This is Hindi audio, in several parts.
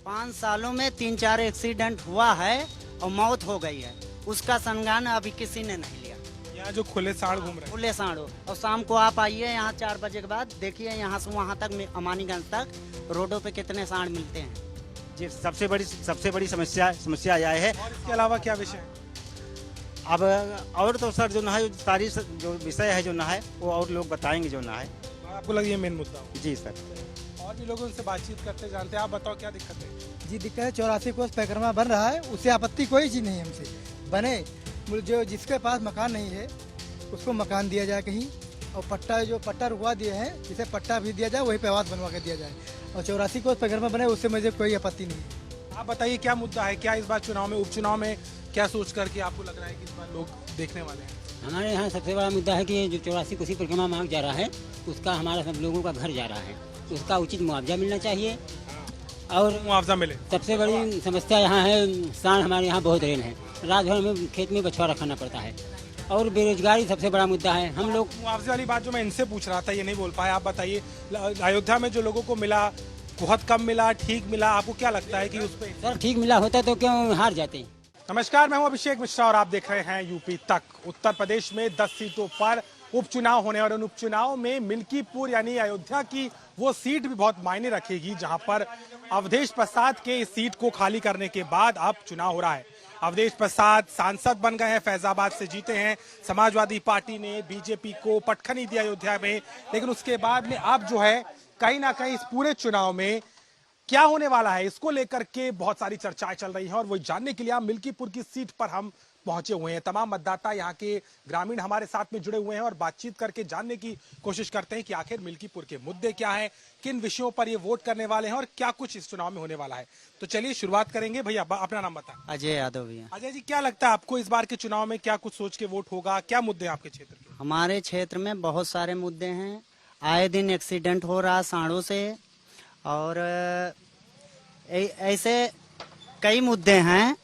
5 सालों में 3-4 एक्सीडेंट हुआ है और मौत हो गई है। उसका संज्ञान अभी किसी ने नहीं लिया। यहाँ जो खुले सांड घूम रहे हैं, खुले सांडो। और शाम को आप आइए यहाँ 4 बजे के बाद, देखिए यहाँ से वहाँ तक अमानीगंज तक रोडों पे कितने सांड मिलते हैं। जी सबसे बड़ी समस्या यह है। और इसके अलावा क्या विषय है? अब और तो सर जो ना है सारी जो विषय है जो ना है वो और लोग बताएंगे जो ना है। आपको लगे ये मेन मुद्दा हो? जी सर। और भी लोगों से बातचीत करते जानते हैं, आप बताओ क्या दिक्कत है? जी दिक्कत है, 84 कोस परिक्रमा बन रहा है, उससे आपत्ति कोई चीज़ नहीं है हमसे। बने जो जिसके पास मकान नहीं है उसको मकान दिया जाए कहीं, और पट्टा रुकवा दिए हैं जिसे पट्टा भी दिया जाए, वही पे आवास बनवा के दिया जाए। और 84 कोस परिक्रमा बने उससे मुझे कोई आपत्ति नहीं है। आप बताइए क्या मुद्दा है, क्या इस बार चुनाव में उपचुनाव में क्या सोच करके आपको लग रहा है कि इस बार लोग देखने वाले हैं? हमारे यहाँ सबसे बड़ा मुद्दा है कि जो 84 कोसी परिक्रमा मार्ग जा रहा है उसका हमारा सब लोगों का घर जा रहा है, उसका उचित मुआवजा मिलना चाहिए। और मुआवजा मिले। सबसे बड़ी समस्या यहाँ है, सांड हमारे यहाँ बहुत रेल है, रात भर में खेत में बछवा रखना पड़ता है। और बेरोजगारी सबसे बड़ा मुद्दा है। हम लोग मुआवजे वाली बात जो मैं इनसे पूछ रहा था ये नहीं बोल पाए, आप बताइए अयोध्या में जो लोगों को मिला बहुत कम मिला, ठीक मिला, आपको क्या लगता है कि उस पर? सर ठीक मिला होता तो क्यों हार जाते। नमस्कार, मैं हूं अभिषेक मिश्रा और आप देख रहे हैं यूपी तक। उत्तर प्रदेश में 10 सीटों पर उपचुनाव होने और उन उपचुनाव में मिल्कीपुर यानी अयोध्या की वो सीट भी बहुत मायने रखेगी, जहां पर अवधेश प्रसाद के इस सीट को खाली करने के बाद अब चुनाव हो रहा है। अवधेश प्रसाद सांसद बन गए हैं, फैजाबाद से जीते हैं। समाजवादी पार्टी ने बीजेपी को पटखनी दी अयोध्या में, लेकिन उसके बाद में अब जो है कहीं ना कहीं इस पूरे चुनाव में क्या होने वाला है इसको लेकर के बहुत सारी चर्चाएं चल रही हैं। और वो जानने के लिए हम मिल्कीपुर की सीट पर हम पहुंचे हुए हैं। तमाम मतदाता यहाँ के ग्रामीण हमारे साथ में जुड़े हुए हैं और बातचीत करके जानने की कोशिश करते हैं कि आखिर मिल्कीपुर के मुद्दे क्या हैं, किन विषयों पर ये वोट करने वाले हैं और क्या कुछ इस चुनाव में होने वाला है। तो चलिए शुरुआत करेंगे। भैया अपना नाम बता। अजय यादव भैया। अजय जी, क्या लगता है आपको इस बार के चुनाव में क्या कुछ सोच के वोट होगा, क्या मुद्दे हैं आपके क्षेत्र के? हमारे क्षेत्र में बहुत सारे मुद्दे हैं। आए दिन एक्सीडेंट हो रहा सांडों से, और ऐसे कई मुद्दे हैं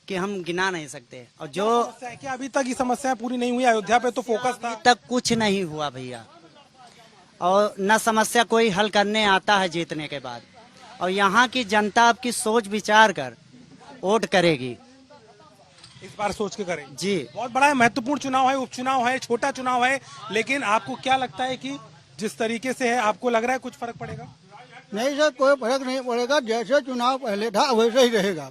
कि हम गिना नहीं सकते। और जो समस्या है कि अभी तक ये समस्याएं पूरी नहीं हुई, अयोध्या पे तो फोकस था। अभी तक कुछ नहीं हुआ भैया, और न समस्या कोई हल करने आता है जीतने के बाद। और यहाँ की जनता आपकी सोच विचार कर वोट करेगी। इस बार सोच के करें जी। बहुत बड़ा है, महत्वपूर्ण चुनाव है, उपचुनाव है, छोटा चुनाव है, लेकिन आपको क्या लगता है कि जिस तरीके से है आपको लग रहा है कुछ फर्क पड़ेगा? नहीं सर, कोई फर्क नहीं पड़ेगा, जैसे चुनाव पहले था वैसे ही रहेगा।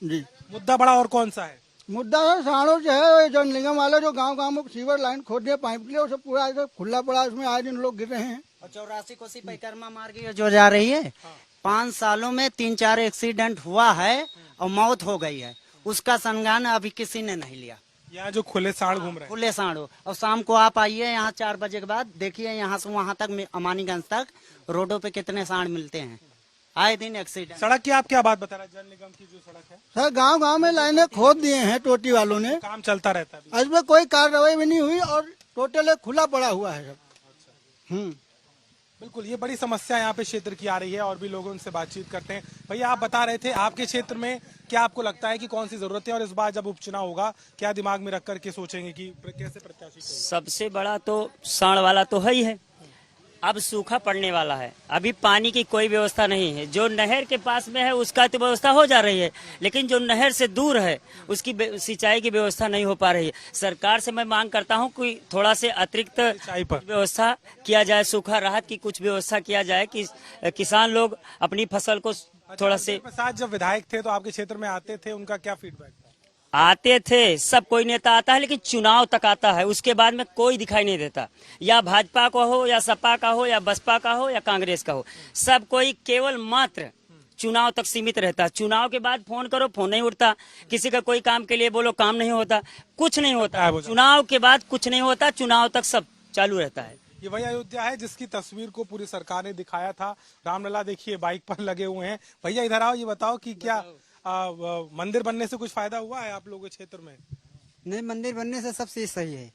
जी। मुद्दा बड़ा और कौन सा है? मुद्दा है सांडों से है, जो निगम वाले जो गांव में सीवर लाइन खोद दिया पाइप के लिए, उसे पूरा ऐसे खुला पड़ा, उसमें आए दिन लोग गिर रहे हैं। और 84 कोसी परिक्रमा मार्ग जो जा रही है, 5 सालों में 3-4 एक्सीडेंट हुआ है और मौत हो गई है। उसका संज्ञान अभी किसी ने नहीं लिया। यहाँ जो खुले सांड घूम रहे हैं, खुले सांडो। और शाम को आप आइए यहाँ 4 बजे के बाद, देखिए यहाँ से वहाँ तक अमानीगंज तक रोडों पे कितने सांड मिलते हैं। आए दिन एक्सीडेंट। सड़क की आप क्या बात बता रहे हैं? जल निगम की जो सड़क है, सर गांव में लाइनें खोद दिए हैं टोटी वालों ने, काम चलता रहता है अभी। इसमें कोई कार्रवाई भी नहीं हुई और टोटल खुला पड़ा हुआ है सब। बिल्कुल, ये बड़ी समस्या यहाँ पे क्षेत्र की आ रही है और भी लोगों उनसे बातचीत करते हैं। भैया आप बता रहे थे आपके क्षेत्र में क्या आपको लगता है कि कौन सी जरूरत है और इस बार जब उपचुनाव होगा क्या दिमाग में रख करके सोचेंगे कि कैसे प्रत्याशी? सबसे बड़ा तो सांड वाला तो है ही है। अब सूखा पड़ने वाला है, अभी पानी की कोई व्यवस्था नहीं है। जो नहर के पास में है उसका तो व्यवस्था हो जा रही है, लेकिन जो नहर से दूर है उसकी सिंचाई की व्यवस्था नहीं हो पा रही है। सरकार से मैं मांग करता हूं कि थोड़ा से अतिरिक्त व्यवस्था किया जाए, सूखा राहत की कुछ व्यवस्था किया जाए कि किसान लोग अपनी फसल को थोड़ा से। प्रसाद जब विधायक थे तो आपके क्षेत्र में आते थे, उनका क्या फीडबैक था? आते थे, सब कोई नेता आता है, लेकिन चुनाव तक आता है, उसके बाद में कोई दिखाई नहीं देता। या भाजपा का हो, या सपा का हो, या बसपा का हो, या कांग्रेस का हो, सब कोई केवल मात्र चुनाव तक सीमित रहता। चुनाव के बाद फोन करो, फोन नहीं उठता। किसी का कोई काम के लिए बोलो, काम नहीं होता, कुछ नहीं होता। चुनाव के बाद कुछ नहीं होता, चुनाव तक सब चालू रहता है। ये वही अयोध्या है जिसकी तस्वीर को पूरी सरकार ने दिखाया था। रामलला देखिए बाइक पर लगे हुए हैं। भैया इधर आओ, ये बताओ कि क्या मंदिर बनने से कुछ फायदा हुआ है आप लोगों के क्षेत्र में? नहीं, मंदिर बनने से सब चीज सही है,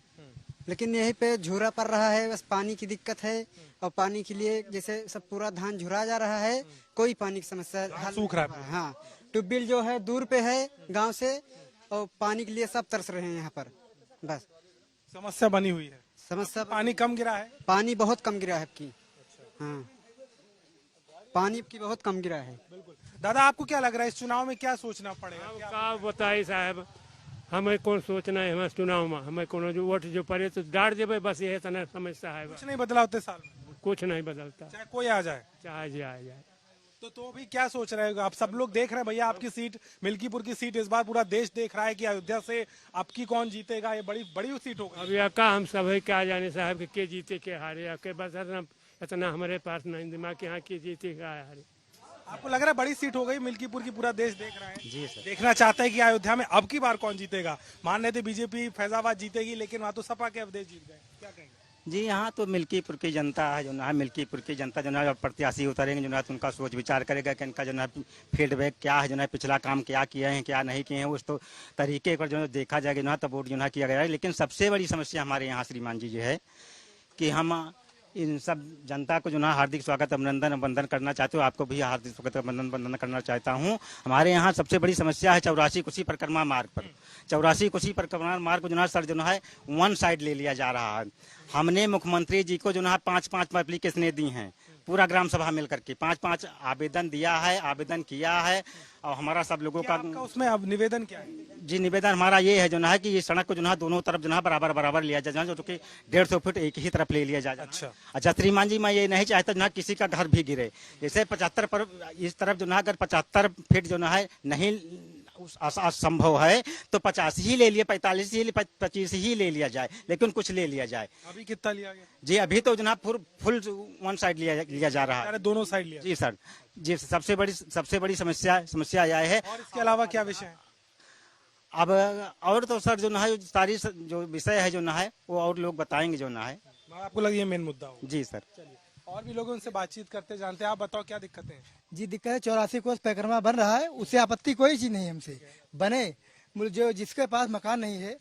लेकिन यहीं पे झूरा पड़ रहा है, बस पानी की दिक्कत है। और पानी के लिए जैसे सब पूरा धान झुरा जा रहा है, कोई पानी की समस्या सूख रहा है। हाँ, ट्यूबवेल जो है दूर पे है गांव से, और पानी के लिए सब तरस रहे हैं यहाँ पर। बस समस्या बनी हुई है। समस्या पानी कम गिरा है? पानी बहुत कम गिरा है आपकी। हाँ, पानी की बहुत कम गिरा है। बिल्कुल। दादा आपको क्या लग रहा है इस चुनाव में क्या सोचना पड़ेगा? क्या का बताई साहब, हमें कौन सोचना है हमारे चुनाव में, हमें कौन जो वोट जो पड़े तो डाल देवे, बस यही तना समस्या है। कुछ नहीं बदला होते साल में, कुछ नहीं बदलता, चाहे कोई आ जाए? चाहे जाए। तो भी क्या सोच रहे हो आप? सब लोग देख रहे हैं भैया आपकी सीट, मिल्कीपुर की सीट इस बार पूरा देश देख रहा है कि अयोध्या से आपकी कौन जीतेगा। ये बड़ी बड़ी सीट होगी। अब यह का हम सब क्या जाने साहब के जीते के हारे, के बस इतना हमारे पास नहीं दिमाग के यहाँ के जीते क्या हारे। आपको लग रहा है बड़ी सीट हो गई मिल्कीपुर की, पूरा देश देख रहा है? जी सर। देखना चाहता है कि अयोध्या में अब की बार कौन जीतेगा। मान रहे थे बीजेपी फैजाबाद जीतेगी, लेकिन वहां तो सपा के अवधेश जीत गए। क्या कहेंगे? जी यहाँ तो मिल्कीपुर की जनता है जो ना, मिल्कीपुर की जनता जो ना प्रत्याशी उतरेंगे जो ना, तो उनका सोच विचार करेगा कि इनका जो ना फीडबैक क्या है, जो ना पिछला काम क्या किए हैं क्या नहीं किए हैं, उस तो तरीके पर जो है देखा जाएगा जो है, तब वोट जो ना किया गया है। लेकिन सबसे बड़ी समस्या हमारे यहाँ श्रीमान जी जो है कि हम इन सब जनता को जो ना हार्दिक स्वागत अभिनंदन वंदन करना चाहते हो। आपको भी हार्दिक स्वागत अभिनंदन वंदन करना चाहता हूँ। हमारे यहाँ सबसे बड़ी समस्या है 84 कोसी परिक्रमा मार्ग पर। 84 कोसी परिक्रमा मार्ग को जो ना सर जो है वन साइड ले लिया जा रहा है। हमने मुख्यमंत्री जी को जो ना 5-5 एप्लीकेशनें दी हैं, पूरा ग्राम सभा मिल करके 5-5 आवेदन दिया है, आवेदन किया है। और हमारा सब लोगों का उसमें अब निवेदन क्या है? जी निवेदन हमारा ये है जो ना कि ये सड़क को जो ना दोनों तरफ जो ना बराबर लिया जाए, जो कि 150 फुट एक ही तरफ ले लिया जाए। अच्छा श्रीमान जी, मैं ये नहीं चाहता जो ना किसी का घर भी गिरे। जैसे 75 पर इस तरफ जो ना अगर 75 फीट जो ना है नहीं असंभव है तो 50 ही ले लिया, 45 ही 25 ही ले लिया जाए, लेकिन कुछ ले लिया जाए। अभी कितना लिया गया? जी अभी तो जनाब फुल वन साइड लिया जा रहा है। दोनों साइड लिया? जी सर जी, सबसे बड़ी समस्या यह है। और इसके अलावा क्या विषय है? अब और तो सर जो ना है सारी जो विषय है जो ना है वो और लोग बताएंगे जो ना है। आपको लगे ये मेन मुद्दा हो? जी सर। और भी लोगों उनसे बातचीत करते जानते हैं। आप बताओ क्या दिक्कतें हैं? जी दिक्कत है 84 कोस परिक्रमा बन रहा है, उससे आपत्ति कोई चीज नहीं हमसे। बने जो जिसके पास मकान नहीं है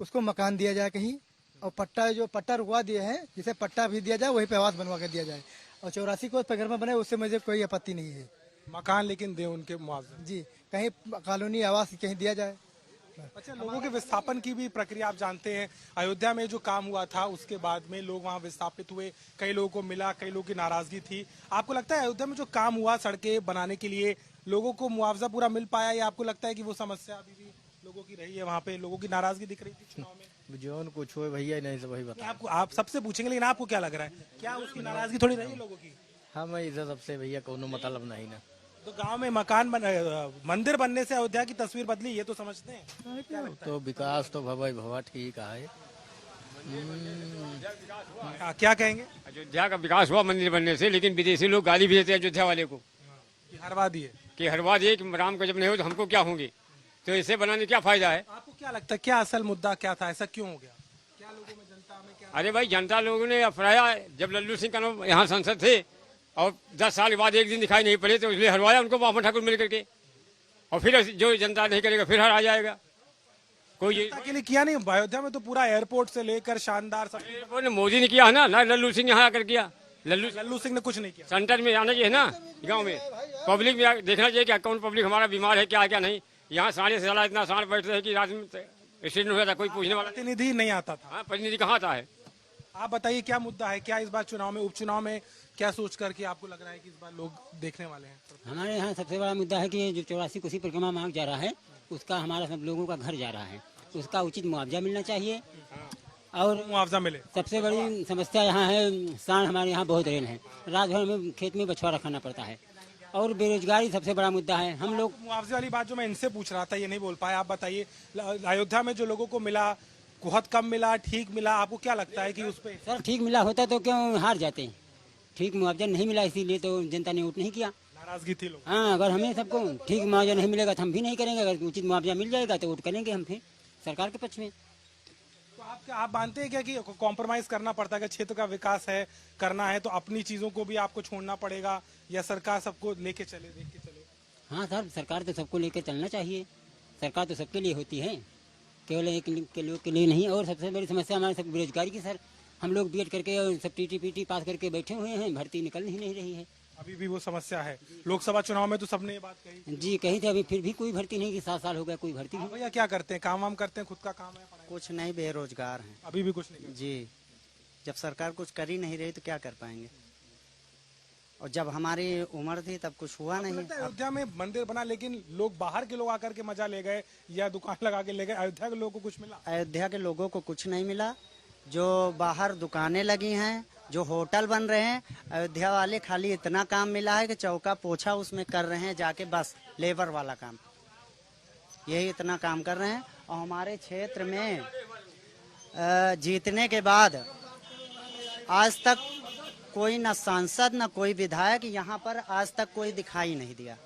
उसको मकान दिया जाए कहीं, और पट्टा रुकवा दिए हैं जिसे पट्टा भी दिया जाए, वही पे आवास बनवा कर दिया जाए। और 84 कोस परिक्रमा बने उससे मुझे कोई आपत्ति नहीं है। मकान लेकिन दे उनके मुआवजे। जी कहीं कॉलोनी आवास कहीं दिया जाए। अच्छा, लोगों के विस्थापन की भी प्रक्रिया आप जानते हैं। अयोध्या में जो काम हुआ था उसके बाद में लोग वहां विस्थापित हुए, कई लोगों को मिला, कई लोगों की नाराजगी थी। आपको लगता है अयोध्या में जो काम हुआ सड़कें बनाने के लिए लोगों को मुआवजा पूरा मिल पाया, या आपको लगता है कि वो समस्या अभी भी लोगों की रही है? वहाँ पे लोगों की नाराजगी दिख रही थी चुनाव में। जो कुछ हुए भैया नहीं सब वही बता। आपको आप सबसे पूछेंगे, लेकिन आपको क्या लग रहा है, क्या उसकी नाराजगी थोड़ी रही है लोगों की? हमें इधर सबसे भैया कोनो मतलब नहीं ना। तो गांव में मंदिर बनने से अयोध्या की तस्वीर बदली, ये तो समझते हैं। तो विकास तो भवा ठीक है। क्या कहेंगे? अयोध्या का विकास हुआ मंदिर बनने से, लेकिन विदेशी लोग गाली भी देते हैं अयोध्या वाले को हरवा दिए कि हरवा दिए कि राम का जब नहीं हो तो हमको क्या होंगे, तो इसे बनाने क्या फायदा है? आपको क्या लगता है क्या असल मुद्दा क्या था, ऐसा क्यों हो गया? क्या लोगों में, जनता में क्या? अरे भाई, जनता लोगों ने अफराया जब लल्लू सिंह का यहाँ सांसद थे और 10 साल के बाद एक दिन दिखाई नहीं पड़े, तो इसलिए हरवाया उनको बाबा ठाकुर मिल करके। और फिर जो जनता नहीं करेगा फिर हरा जाएगा। कोई के लिए किया नहीं। अयोध्या में तो पूरा एयरपोर्ट से लेकर शानदार सब मोदी ने किया है ना, लल्लू सिंह यहाँ आकर किया। लल्लू सिंह ने कुछ नहीं किया। सेंटर में आना चाहिए ना, गांव में पब्लिक में देखना चाहिए कि कौन पब्लिक हमारा बीमार है क्या नहीं। यहाँ साढ़े से ज्यादा इतना सांड बैठते हैं कि रात में एक्सीडेंट हो जाता, कोई पूछने वाला प्रतिनिधि नहीं आता था। हाँ, प्रतिनिधि कहाँ आता है? आप बताइए क्या मुद्दा है, क्या इस बार चुनाव में, उपचुनाव में क्या सोच करके आपको लग रहा है कि इस बार लोग देखने वाले हैं? हमारे यहाँ सबसे बड़ा मुद्दा है कि जो 84 कोसी परिक्रमा मार्ग जा रहा है उसका हमारा सब लोगों का घर जा रहा है, उसका उचित मुआवजा मिलना चाहिए। और मुआवजा मिले। सबसे बड़ी समस्या यहाँ है, सांड हमारे यहाँ बहुत रेल है, रात भर में खेत में बछवा रखना पड़ता है। और बेरोजगारी सबसे बड़ा मुद्दा है। हम लोग मुआवजे वाली बात जो मैं इनसे पूछ रहा था ये नहीं बोल पाया, आप बताइए अयोध्या में जो लोगों को मिला बहुत कम मिला, ठीक मिला, आपको क्या लगता है कि उस पर? सर ठीक मिला होता तो क्यों हार जाते? ठीक मुआवजा नहीं मिला इसीलिए तो जनता ने वोट नहीं किया। नाराजगी थी लोग। हाँ, अगर हमें सबको ठीक मुआवजा नहीं मिलेगा तो हम भी नहीं करेंगे, अगर उचित मुआवजा मिल जाएगा तो वोट करेंगे हम फिर सरकार के पक्ष में। तो आप मानते हैं क्या कि कॉम्प्रोमाइज करना पड़ता है? अगर क्षेत्र का विकास है करना है तो अपनी चीजों को भी आपको छोड़ना पड़ेगा, या सरकार सबको लेके चले, देख के चले? हाँ सर, सरकार तो सबको लेकर चलना चाहिए। सरकार तो सबके लिए होती है, केवल एक के लोग के लिए नहीं। और सबसे बड़ी समस्या हमारे सब बेरोजगारी की सर। हम लोग बीएड करके और सब टीटी पास करके बैठे हुए हैं, भर्ती निकल ही नहीं रही है। अभी भी वो समस्या है। लोकसभा चुनाव में तो सबने ये बात कही। जी कही थे, अभी फिर भी कोई भर्ती नहीं की। 7 साल हो गया कोई भर्ती नहीं। भैया क्या करते हैं, काम वाम करते हैं, खुद का काम है? कुछ नहीं, बेरोजगार हैं अभी भी कुछ नहीं। जी, जब सरकार कुछ कर ही नहीं रही तो क्या कर पाएंगे? और जब हमारी उम्र थी तब कुछ हुआ नहीं। लगता है अयोध्या में मंदिर बना लेकिन लोग बाहर के लोग आकर के मजा ले गए या दुकान लगा के ले गए, अयोध्या के लोगों को कुछ मिला? अयोध्या के लोगों को कुछ नहीं मिला। जो बाहर दुकानें लगी हैं, जो होटल बन रहे हैं, अयोध्या वाले खाली इतना काम मिला है कि चौका पोछा उसमें कर रहे हैं जाके, बस लेबर वाला काम, यही इतना काम कर रहे हैं। और हमारे क्षेत्र में जीतने के बाद आज तक कोई न सांसद न कोई विधायक यहाँ पर आज तक कोई दिखाई नहीं दिया।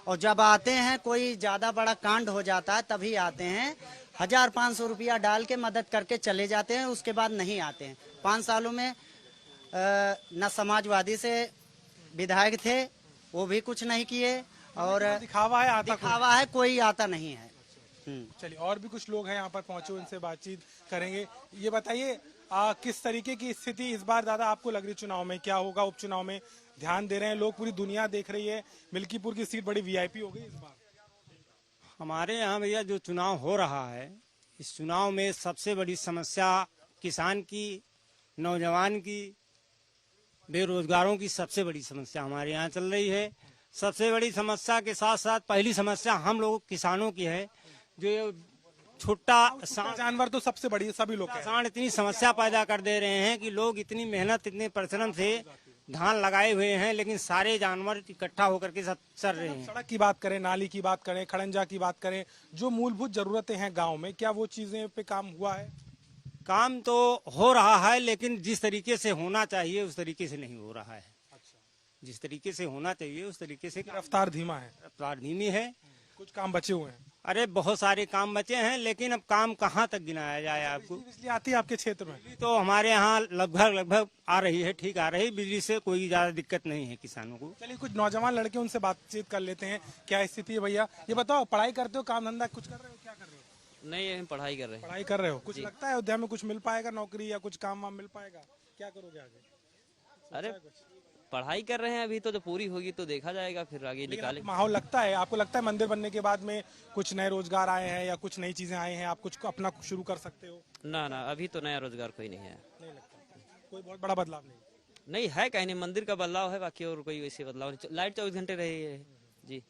और जब आते हैं कोई ज्यादा बड़ा कांड हो जाता है तभी आते हैं, 1500 रुपया डाल के मदद करके चले जाते हैं, उसके बाद नहीं आते हैं। 5 सालों में न समाजवादी से विधायक थे, वो भी कुछ नहीं किए, और दिखावा है, आता दिखावा है, कोई आता नहीं है। चलिए और भी कुछ लोग हैं यहाँ पर पहुंचे, उनसे बातचीत करेंगे। ये बताइए किस तरीके की स्थिति इस बार दादा आपको लग रही चुनाव में, क्या होगा उपचुनाव में? ध्यान दे रहे हैं लोग, पूरी दुनिया देख रही है, मिल्कीपुर की सीट बड़ी वीआईपी हो गई इस बार। हमारे यहाँ भैया जो चुनाव हो रहा है, इस चुनाव में सबसे बड़ी समस्या किसान की, नौजवान की, बेरोजगारों की सबसे बड़ी समस्या हमारे यहाँ चल रही है। सबसे बड़ी समस्या के साथ साथ पहली समस्या हम लोग किसानों की है। जो छोटा जानवर तो सबसे बड़ी, सभी लोग किसान इतनी समस्या पैदा कर दे रहे हैं कि लोग इतनी मेहनत, इतने परिश्रम से धान लगाए हुए हैं, लेकिन सारे जानवर इकट्ठा होकर के सब चल रहे हैं। सड़क की बात करें, नाली की बात करें, खड़ंजा की बात करें, जो मूलभूत जरूरतें हैं गांव में, क्या वो चीजें पे काम हुआ है? काम तो हो रहा है, लेकिन जिस तरीके से होना चाहिए उस तरीके से नहीं हो रहा है। जिस तरीके से होना चाहिए उस तरीके से रफ्तार धीमा है, रफ्तार धीमी है। कुछ काम बचे हुए हैं। अरे बहुत सारे काम बचे हैं, लेकिन अब काम कहाँ तक गिनाया जाए आपको? बिजली आती है आपके क्षेत्र में? तो हमारे यहाँ लगभग आ रही है, ठीक आ रही, बिजली से कोई ज्यादा दिक्कत नहीं है किसानों को। चलिए कुछ नौजवान लड़के, उनसे बातचीत कर लेते हैं, क्या स्थिति है। भैया ये बताओ, पढ़ाई करते हो, काम धंधा कुछ कर रहे हो, क्या कर रहे हो? नहीं, पढ़ाई कर रहे हैं। पढ़ाई कर रहे हो, कुछ लगता है अयोध्या में कुछ मिल पाएगा, नौकरी या कुछ काम वाम मिल पाएगा? क्या करोगे आगे? अरे पढ़ाई कर रहे हैं अभी, तो जब पूरी होगी तो देखा जाएगा, फिर आगे निकाले। माहौल लगता है आपको, लगता है मंदिर बनने के बाद में कुछ नए रोजगार आए हैं या कुछ नई चीजें आई हैं, आप कुछ अपना शुरू कर सकते हो? ना अभी तो नया रोजगार कोई नहीं है। नहीं लगता कोई बहुत बड़ा बदलाव नहीं है, कहीं नहीं, मंदिर का बदलाव है, बाकी और कोई वैसे बदलाव नहीं। लाइट 24 घंटे रही है जी।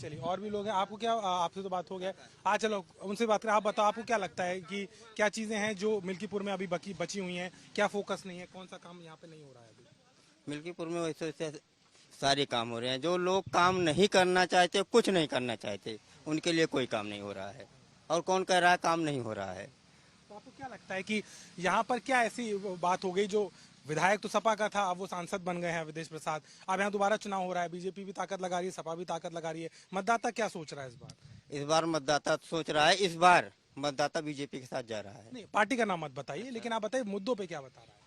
चलिए और भी लोग हैं, आपको क्या, आपसे तो बात हो गया, चलो उनसे बात करें। आप बताओ, आपको क्या लगता है कि क्या चीजें हैं जो मिल्कीपुर में अभी बची हुई हैं, क्या फोकस नहीं है, कौन सा काम यहाँ पे नहीं हो रहा है? मिल्कीपुर में वैसे सारे काम हो रहे हैं। जो लोग काम नहीं करना चाहते, कुछ नहीं करना चाहते, उनके लिए कोई काम नहीं हो रहा है। और कौन कह रहा है काम नहीं हो रहा है? तो आपको क्या लगता है कि यहाँ पर क्या ऐसी बात हो गई, जो विधायक तो सपा का था, अब वो सांसद बन गए हैं विदेश प्रसाद, अब यहाँ दोबारा चुनाव हो रहा है, बीजेपी भी ताकत लगा रही है, सपा भी ताकत लगा रही है, मतदाता क्या सोच रहा है इस बार? इस बार मतदाता सोच रहा है, इस बार मतदाता बीजेपी के साथ जा रहा है। नहीं, पार्टी का नाम मत बताइए, लेकिन आप बताइए मुद्दों पे क्या बता रहा है?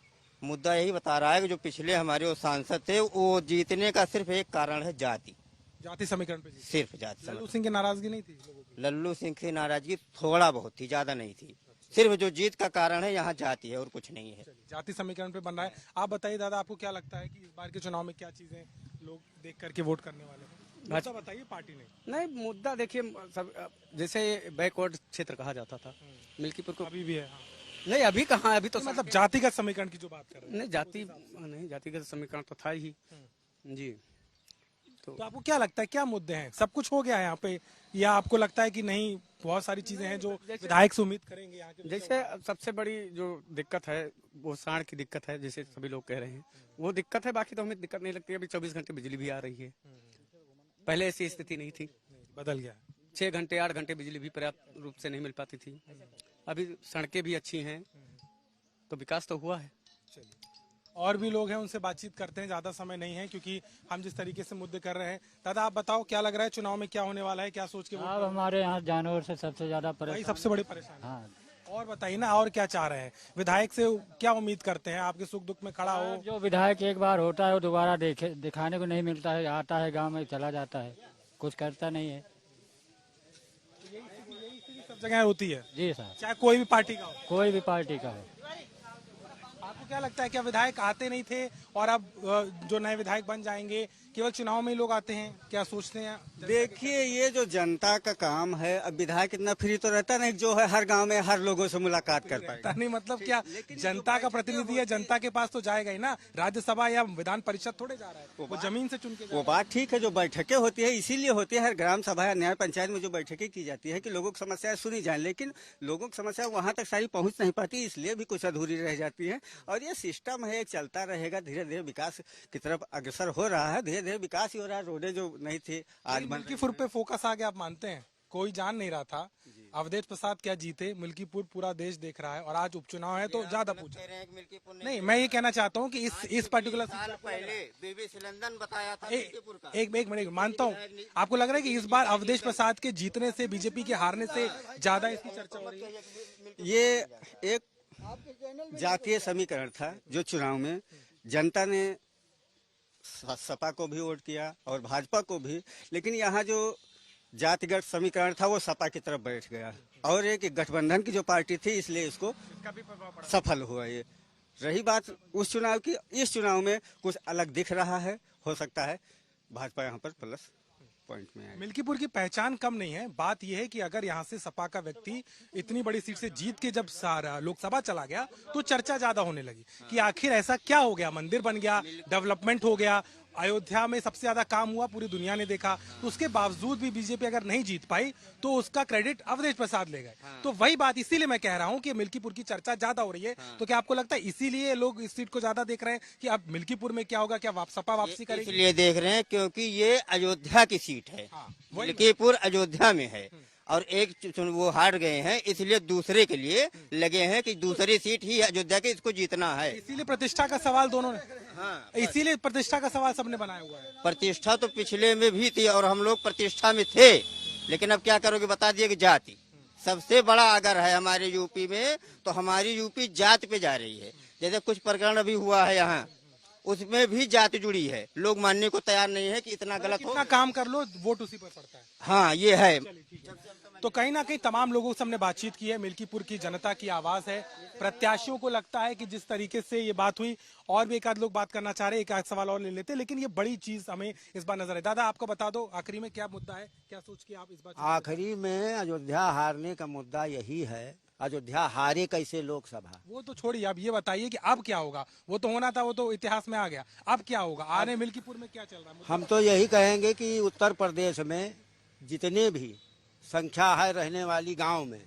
मुद्दा यही बता रहा है कि जो पिछले हमारे वो सांसद थे, वो जीतने का सिर्फ एक कारण है, जाति समीकरण पे सिर्फ जाति। लल्लू सिंह की नाराजगी नहीं थी लोगों की? लल्लू सिंह की नाराजगी थोड़ा बहुत थी, ज्यादा नहीं थी। सिर्फ जो जीत का कारण है यहाँ जाति है और कुछ नहीं है। जाति समीकरण पे बन रहा है। आप बताइए दादा, आपको क्या लगता है कि इस बार के चुनाव में क्या चीजें लोग देख करके वोट करने वाले हैं? मुद्दा बताइए, पार्टी नहीं मुद्दा देखिए, सब जैसे बैकवर्ड क्षेत्र कहा जाता था, मिल्कीपुर को अभी भी है। नहीं अभी कहाँ, अभी तो मतलब जातिगत समीकरण की जो बात कर रहे हैं। नहीं जातिगत समीकरण तो था ही जी। तो आपको क्या लगता है, क्या मुद्दे हैं? सब कुछ हो गया है यहाँ पे, या आपको लगता है कि नहीं बहुत सारी चीजें हैं जो विधायक से उम्मीद करेंगे यहाँ के? जैसे सबसे बड़ी जो दिक्कत है वो साढ़ की दिक्कत है, जैसे सभी लोग कह रहे हैं, वो दिक्कत है। बाकी तो हमें दिक्कत नहीं लगती। अभी 24 घंटे बिजली भी आ रही है, पहले ऐसी स्थिति नहीं थी, बदल गया। 6 घंटे 8 घंटे बिजली भी पर्याप्त रूप से नहीं मिल पाती थी। अभी सड़कें भी अच्छी हैं, तो विकास तो हुआ है। और भी लोग हैं, उनसे बातचीत करते हैं, ज्यादा समय नहीं है क्योंकि हम जिस तरीके से मुद्दे कर रहे हैं। दादा आप बताओ, क्या लग रहा है चुनाव में क्या होने वाला है, क्या सोच के? अब हमारे यहाँ जानवर से सबसे ज्यादा परेशान, सबसे बड़ी परेशानी। हाँ। और बताइए ना, और क्या चाह रहे हैं? विधायक से क्या उम्मीद करते हैं, आपके सुख दुख में खड़ा हो? जो विधायक एक बार होता है वो दोबारा दिखाने को नहीं मिलता है, आता है गांव में चला जाता है, कुछ करता नहीं है। सब जगह होती है जी साहब, चाहे कोई भी पार्टी का हो। कोई भी पार्टी का हो। आपको क्या लगता है, क्या विधायक आते नहीं थे और अब जो नए विधायक बन जाएंगे, केवल चुनाव में ही लोग आते हैं, क्या सोचते हैं? देखिए, ये जो जनता का काम है, अब विधायक इतना फ्री तो रहता नहीं जो है हर गांव में हर लोगों से मुलाकात कर पाए। नहीं मतलब क्या जनता का प्रतिनिधि है, जनता के पास तो जाएगा ही ना, राज्यसभा या विधान परिषद थोड़े जा रहा है, वो जमीन से चुन के। वो बात ठीक है, जो बैठकें होती है इसीलिए होती है, हर ग्राम सभा या न्याय पंचायत में जो बैठकें की जाती है कि लोगों की समस्याएं सुनी जाए, लेकिन लोगों की समस्या वहां तक सारी पहुंच नहीं पाती, इसलिए भी कुछ अधूरी रह जाती है। और ये सिस्टम है, चलता रहेगा, धीरे धीरे विकास की तरफ अग्रसर हो रहा है, धीरे धीरे विकास ही हो रहा है। रोडें जो नहीं थी आज मिल्कीपुर पे फोकस आ गया, आप मानते हैं? कोई जान नहीं रहा था अवधेश प्रसाद क्या जीते, मिल्कीपुर पूरा देश देख रहा है और आज उपचुनाव है तो ज्यादा पूछा नहीं। मैं ये कहना चाहता हूँ कि इस पर्टिकुलर साल पहले बीबी सिलंदन बताया था एक मिनट मानता हूँ, आपको लग रहा है कि इस बार अवधेश प्रसाद के जीतने से, बीजेपी के हारने से ज्यादा इसकी चर्चा हो रही है? ये एक जातीय समीकरण था जो चुनाव में जनता ने सपा को भी वोट किया और भाजपा को भी, लेकिन यहाँ जो जातिगत समीकरण था वो सपा की तरफ बैठ गया और एक गठबंधन की जो पार्टी थी इसलिए इसको सफल हुआ। ये रही बात उस चुनाव की, इस चुनाव में कुछ अलग दिख रहा है, हो सकता है भाजपा यहाँ पर प्लस पॉइंट में है। मिल्कीपुर की पहचान कम नहीं है, बात यह है कि अगर यहाँ से सपा का व्यक्ति इतनी बड़ी सीट से जीत के जब लोकसभा चला गया तो चर्चा ज्यादा होने लगी कि आखिर ऐसा क्या हो गया, मंदिर बन गया, डेवलपमेंट हो गया, अयोध्या में सबसे ज्यादा काम हुआ, पूरी दुनिया ने देखा, तो उसके बावजूद भी बीजेपी अगर नहीं जीत पाई तो उसका क्रेडिट अवधेश प्रसाद ले गए। तो वही बात, इसीलिए मैं कह रहा हूं कि मिल्कीपुर की चर्चा ज्यादा हो रही है। तो क्या आपको लगता है इसीलिए लोग इस सीट को ज्यादा देख रहे हैं कि अब मिल्कीपुर में क्या होगा, क्या सपा वापसी करेगी? इसलिए देख रहे हैं क्योंकि ये अयोध्या की सीट है, मिल्कीपुर अयोध्या में है और एक वो हार गए हैं, इसलिए दूसरे के लिए लगे हैं कि दूसरी सीट ही अयोध्या के, इसको जीतना है। इसीलिए प्रतिष्ठा का सवाल दोनों ने, इसीलिए प्रतिष्ठा का सवाल सबने बनाया हुआ है। प्रतिष्ठा तो पिछले में भी थी और हम लोग प्रतिष्ठा में थे, लेकिन अब क्या करोगे, बता दिए कि जाति सबसे बड़ा अगर है हमारे यूपी में, तो हमारी यूपी जाति पे जा रही है। जैसे कुछ प्रकरण अभी हुआ है यहाँ, उसमें भी जाति जुड़ी है, लोग मानने को तैयार नहीं है कि इतना गलत हो। काम कर लो, वोट उसी पर पड़ता है। हाँ, ये है। तो कहीं ना कहीं तमाम लोगों से हमने बातचीत की है, मिल्कीपुर की जनता की आवाज है। प्रत्याशियों को लगता है कि जिस तरीके से ये बात हुई, और भी एक आध लोग बात करना चाह रहे हैं, एक आध सवाल और ले लेते, लेकिन ये बड़ी चीज हमें इस बार नजर है। दादा आपको बता दो आखिरी में क्या मुद्दा है, क्या सोच के आप इस बार? आखिरी में अयोध्या हारने का मुद्दा यही है, अयोध्या हारे कैसे लोकसभा। वो तो छोड़िए, अब ये बताइए कि अब क्या होगा। वो तो होना था, वो तो इतिहास में आ गया, अब क्या होगा, आने मिल्कीपुर में क्या चल रहा है? हम तो यही कहेंगे कि उत्तर प्रदेश में जितने भी संख्या है रहने वाली गांव में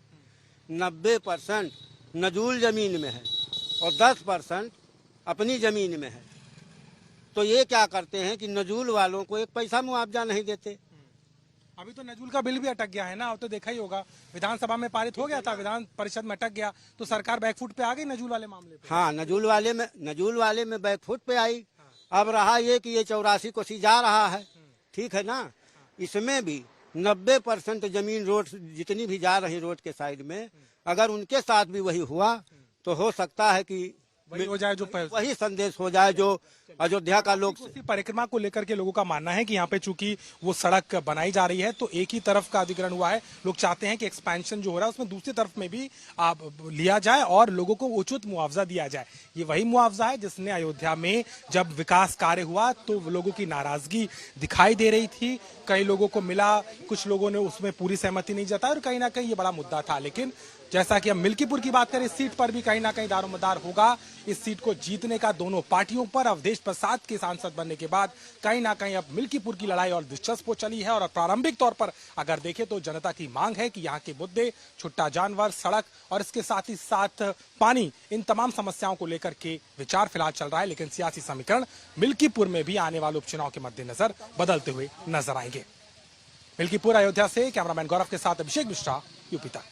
90% नजूल जमीन में है और 10% अपनी जमीन में है। तो ये क्या करते हैं कि नजूल वालों को एक पैसा मुआवजा नहीं देते। अभी तो नजूल का बिल भी अटक गया है ना, अब तो देखा ही होगा, विधानसभा में पारित हो गया था, विधान परिषद में अटक गया, तो सरकार बैकफुट पे आ गई नजूल वाले मामले पे। हाँ, नजूल वाले में बैकफुट पे आई। अब रहा ये कि ये 84 को जा रहा है, ठीक है ना, इसमें भी 90% जमीन रोड जितनी भी जा रही रोड के साइड में, अगर उनके साथ भी वही हुआ तो हो सकता है कि वही हो जाए, जो वही संदेश हो जाए जो अयोध्या का लोग। उसी परिक्रमा को लेकर के लोगों का मानना है कि यहाँ पे चूंकि वो सड़क बनाई जा रही है तो एक ही तरफ का अधिग्रहण हुआ है, लोग चाहते हैं कि एक्सपेंशन जो हो रहा है उसमें दूसरी तरफ में भी लिया जाए और लोगों को उचित मुआवजा दिया जाए। ये वही मुआवजा है जिसने अयोध्या में जब विकास कार्य हुआ तो लोगों की नाराजगी दिखाई दे रही थी, कई लोगों को मिला, कुछ लोगों ने उसमें पूरी सहमति नहीं जताई और कहीं ना कहीं ये बड़ा मुद्दा था। लेकिन जैसा कि हम मिल्कीपुर की बात करें, इस सीट पर भी कहीं ना कहीं दारोमदार होगा। इस सीट को जीतने का दोनों पार्टियों पर, अवधेश प्रसाद के सांसद बनने के बाद कहीं ना कहीं अब मिल्कीपुर की लड़ाई और दिलचस्प हो चली है। और प्रारंभिक तौर पर अगर देखें तो जनता की मांग है कि यहाँ के मुद्दे, छुट्टा जानवर, सड़क और इसके साथ ही साथ पानी, इन तमाम समस्याओं को लेकर के विचार फिलहाल चल रहा है। लेकिन सियासी समीकरण मिल्कीपुर में भी आने वाले उपचुनाव के मद्देनजर बदलते हुए नजर आएंगे। मिल्कीपुर अयोध्या से कैमरामैन गौरव के साथ अभिषेक मिश्रा, यूपी तक।